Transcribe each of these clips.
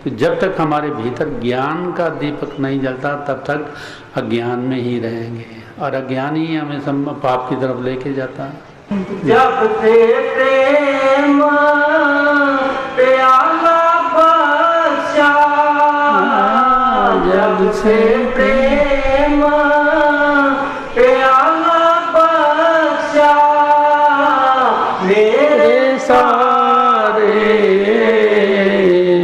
तो जब तक हमारे भीतर ज्ञान का दीपक नहीं जलता तब तक अज्ञान में ही रहेंगे, और अज्ञान ही हमें सब पाप की तरफ लेके जाता है। जब से प्रेम प्याला बख्शा, जब से प्रेम प्याला बख्शा, मेरे सारे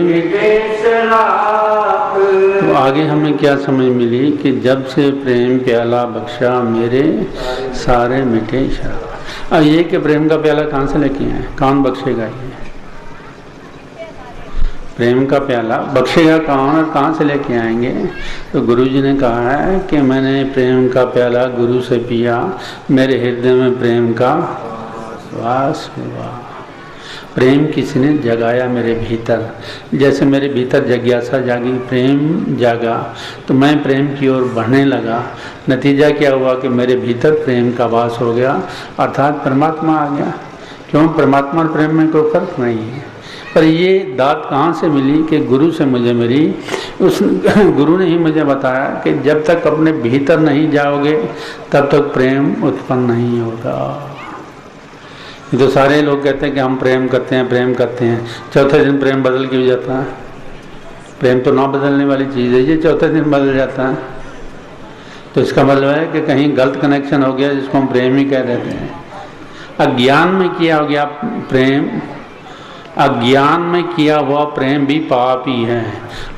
मिटे शराब। तो आगे हमें क्या समझ मिली कि जब से प्रेम प्याला बख्शा मेरे सारे मिटे शराब। अब ये कि प्रेम का प्याला कहाँ से लेके आए, कौन बख्शेगा? ये प्रेम का प्याला बख्शेगा कौन और कहाँ से लेके आएंगे? तो गुरु जी ने कहा है कि मैंने प्रेम का प्याला गुरु से पिया, मेरे हृदय में प्रेम का वास हुआ। प्रेम किसी ने जगाया मेरे भीतर, जैसे मेरे भीतर जिज्ञासा जागी, प्रेम जागा, तो मैं प्रेम की ओर बढ़ने लगा। नतीजा क्या हुआ कि मेरे भीतर प्रेम का वास हो गया, अर्थात परमात्मा आ गया। क्यों? परमात्मा और प्रेम में कोई फर्क नहीं है। पर ये दात कहाँ से मिली? कि गुरु से मुझे मिली। उस गुरु ने ही मुझे बताया कि जब तक अपने भीतर नहीं जाओगे तब तक प्रेम उत्पन्न नहीं होगा। तो सारे लोग कहते हैं कि हम प्रेम करते हैं, प्रेम करते हैं, चौथे दिन प्रेम बदल क्यों जाता है? प्रेम तो ना बदलने वाली चीज़ है, ये चौथे दिन बदल जाता है। तो इसका मतलब है कि कहीं गलत कनेक्शन हो गया जिसको हम प्रेम ही कह देते हैं। अज्ञान में किया हो गया प्रेम, अज्ञान में किया हुआ प्रेम भी पाप ही है,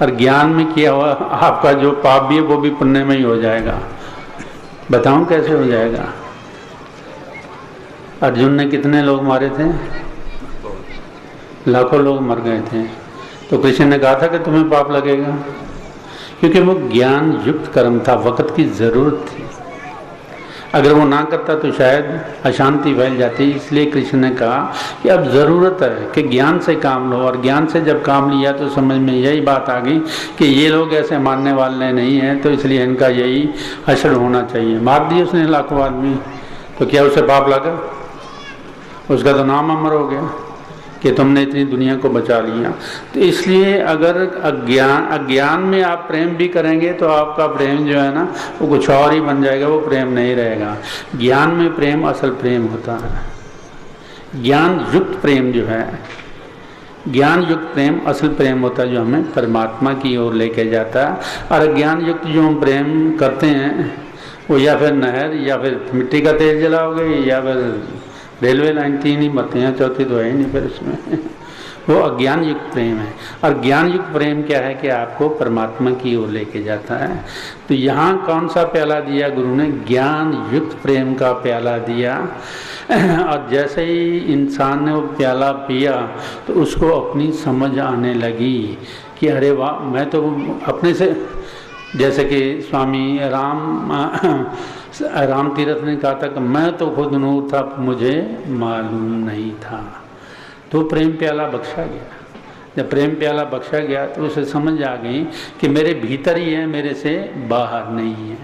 और ज्ञान में किया हुआ आपका जो पाप भी है वो भी पुण्य में ही हो जाएगा। बताऊं कैसे हो जाएगा? अर्जुन ने कितने लोग मारे थे? लाखों लोग मर गए थे। तो कृष्ण ने कहा था कि तुम्हें पाप लगेगा, क्योंकि वो ज्ञान युक्त कर्म था, वक्त की जरूरत थी। अगर वो ना करता तो शायद अशांति फैल जाती। इसलिए कृष्ण ने कहा कि अब ज़रूरत है कि ज्ञान से काम लो, और ज्ञान से जब काम लिया तो समझ में यही बात आ गई कि ये लोग ऐसे मानने वाले नहीं हैं, तो इसलिए इनका यही असर होना चाहिए। मार दिए उसने लाखों आदमी, तो क्या उसे पाप लगा? उसका तो नाम अमर हो गया कि तुमने इतनी दुनिया को बचा लिया। तो इसलिए अगर अज्ञान में आप प्रेम भी करेंगे तो आपका प्रेम जो है ना वो कुछ और ही बन जाएगा, वो प्रेम नहीं रहेगा। ज्ञान में प्रेम असल प्रेम होता है। ज्ञान युक्त प्रेम जो है, ज्ञान युक्त प्रेम असल प्रेम होता है जो हमें परमात्मा की ओर लेके जाता है। और अज्ञान युक्त जो हम प्रेम करते हैं वो या फिर नहर, या फिर मिट्टी का तेल जलाओगे, या फिर रेलवे लाइन, तीन ही बातें हैं, चौथी तो है ही नहीं फिर इसमें। वो अज्ञान युक्त प्रेम है। और ज्ञान युक्त प्रेम क्या है कि आपको परमात्मा की ओर लेके जाता है। तो यहाँ कौन सा प्याला दिया गुरु ने? ज्ञान युक्त प्रेम का प्याला दिया। और जैसे ही इंसान ने वो प्याला पिया तो उसको अपनी समझ आने लगी कि अरे वाह, मैं तो अपने से, जैसे कि स्वामी राम तीर्थ ने कहा था कि मैं तो खुद नूर था, मुझे मालूम नहीं था। तो प्रेम प्याला बख्शा गया। जब प्रेम प्याला बख्शा गया तो उसे समझ आ गई कि मेरे भीतर ही है, मेरे से बाहर नहीं है।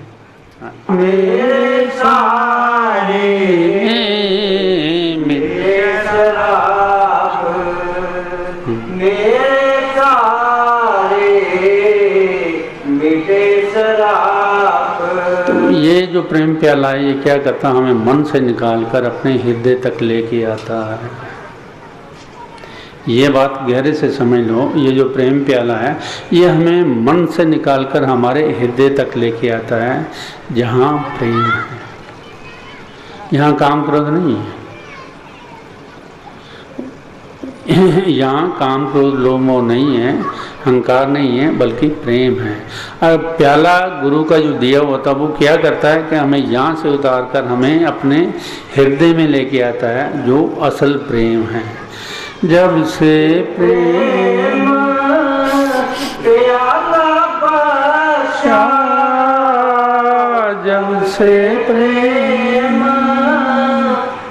मेरे सारे मिटे शराब, मेरे सारे मिटे शराब। तो ये जो प्रेम प्याला है ये क्या करता, हमें मन से निकाल कर अपने हृदय तक लेके आता है। ये बात गहरे से समझ लो, ये जो प्रेम प्याला है ये हमें मन से निकाल कर हमारे हृदय तक लेके आता है, जहाँ प्रेम है। यहाँ काम क्रोध नहीं है, यहाँ काम क्रोध लोभ मोह नहीं है, अहंकार नहीं है, बल्कि प्रेम है। और प्याला गुरु का जो दिया हुआ था वो क्या करता है कि हमें यहाँ से उतार कर हमें अपने हृदय में लेके आता है, जो असल प्रेम है। जब से प्रेम प्याला बख्शा, जब से प्रेम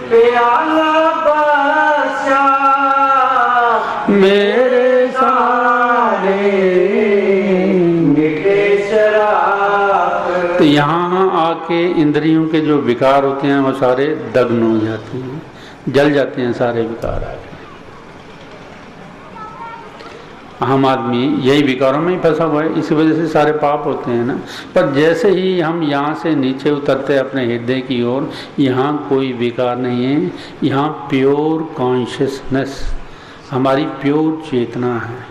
प्याला बख्शा, मेरे सारे मिटे शराब। तो यहाँ आके इंद्रियों के जो विकार होते हैं वो सारे दग्न हो जाते हैं, जल जाते हैं सारे विकार आके। हम आदमी यही विकारों में ही फंसा हुआ है, इसी वजह से सारे पाप होते हैं ना। पर जैसे ही हम यहाँ से नीचे उतरते हैं अपने हृदय की ओर, यहाँ कोई विकार नहीं है, यहाँ प्योर कॉन्शियसनेस, हमारी प्योर चेतना है।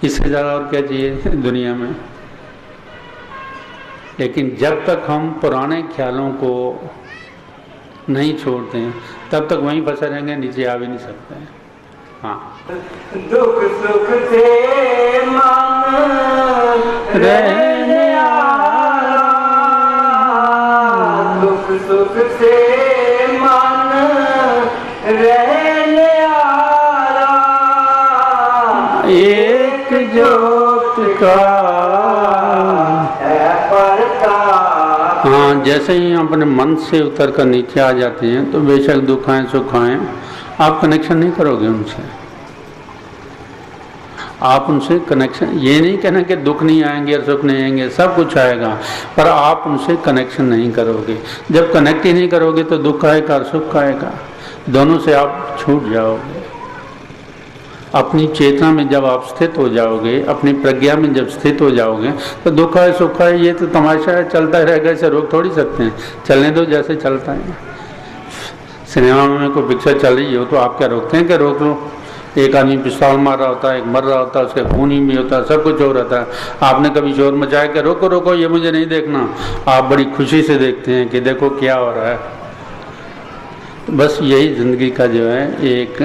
इससे ज़्यादा और क्या चाहिए दुनिया में। लेकिन जब तक हम पुराने ख्यालों को नहीं छोड़ते हैं तब तक वहीं फंसे रहेंगे, नीचे आ भी नहीं सकते हैं। हाँ, दुख सुख से मन रहने आया, दुख सुख से मन रहने आया, एक ज्योत का है प्रकाश। हाँ, जैसे ही हम अपने मन से उतर कर नीचे आ जाते हैं तो बेशक दुख आए सुख आए, आप कनेक्शन नहीं करोगे उनसे। आप उनसे कनेक्शन, ये नहीं कहना कि दुख नहीं आएंगे और सुख नहीं आएंगे, सब कुछ आएगा, पर आप उनसे कनेक्शन नहीं करोगे। जब कनेक्ट ही नहीं करोगे तो दुख आएगा और सुख आएगा, दोनों से आप छूट जाओगे। अपनी चेतना में जब आप स्थित हो जाओगे, अपनी प्रज्ञा में जब स्थित हो जाओगे, तो दुख आए सुख आए ये तो तमाशा है, चलता रहेगा, इसे रोक थोड़ी सकते हैं, चलने दो जैसे चलता है। सिनेमा में कोई पिक्चर चल रही हो तो आप क्या रोकते हैं कि रोक लो? एक आदमी पिस्तौल मार रहा होता है, एक मर रहा होता है, उसके खून ही भी होता है, सब कुछ हो रहता है। आपने कभी शोर मचाया कि रोको रोको ये मुझे नहीं देखना? आप बड़ी खुशी से देखते हैं कि देखो क्या हो रहा है। तो बस यही ज़िंदगी का जो है एक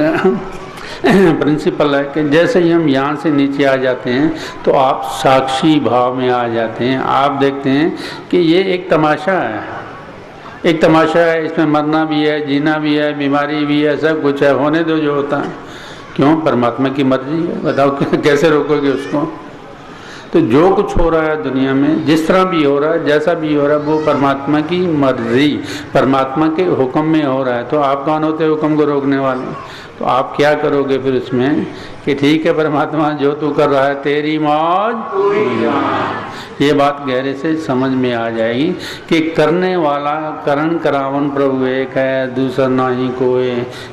प्रिंसिपल है कि जैसे ही हम यहाँ से नीचे आ जाते हैं तो आप साक्षी भाव में आ जाते हैं। आप देखते हैं कि ये एक तमाशा है, एक तमाशा है, इसमें मरना भी है, जीना भी है, बीमारी भी है, सब कुछ है, होने दो जो होता है। क्यों? परमात्मा की मर्जी है, बताओ कैसे रोकोगे उसको? तो जो कुछ हो रहा है दुनिया में, जिस तरह भी हो रहा है, जैसा भी हो रहा है, वो परमात्मा की मर्जी, परमात्मा के हुक्म में हो रहा है। तो आप कौन होते हुक्म को रोकने वाले? तो आप क्या करोगे फिर उसमें कि ठीक है परमात्मा जो तू कर रहा है तेरी मौज। ये बात गहरे से समझ में आ जाएगी कि करने वाला करण करावन प्रभु एक है, दूसरा ना ही कोई,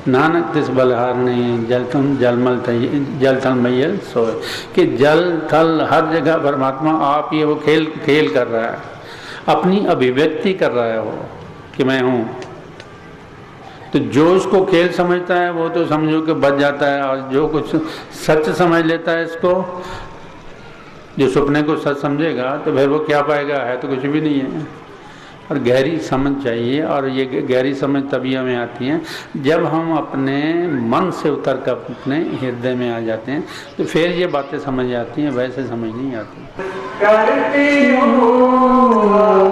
नानक तिस बलहार नहीं, जल तुम जलमल जल थल मैयल सोए। कि जल थल हर जगह परमात्मा आप ये वो खेल कर रहा है, अपनी अभिव्यक्ति कर रहा है वो कि मैं हूँ। तो जो इसको खेल समझता है वो तो समझो कि बच जाता है, और जो कुछ सच समझ लेता है इसको, जो सपने को सच समझेगा, तो फिर वो क्या पाएगा? है तो कुछ भी नहीं है। और गहरी समझ चाहिए, और ये गहरी समझ तभी हमें आती है जब हम अपने मन से उतर कर अपने हृदय में आ जाते हैं, तो फिर ये बातें समझ आती हैं, वैसे समझ नहीं आती। करती हूँ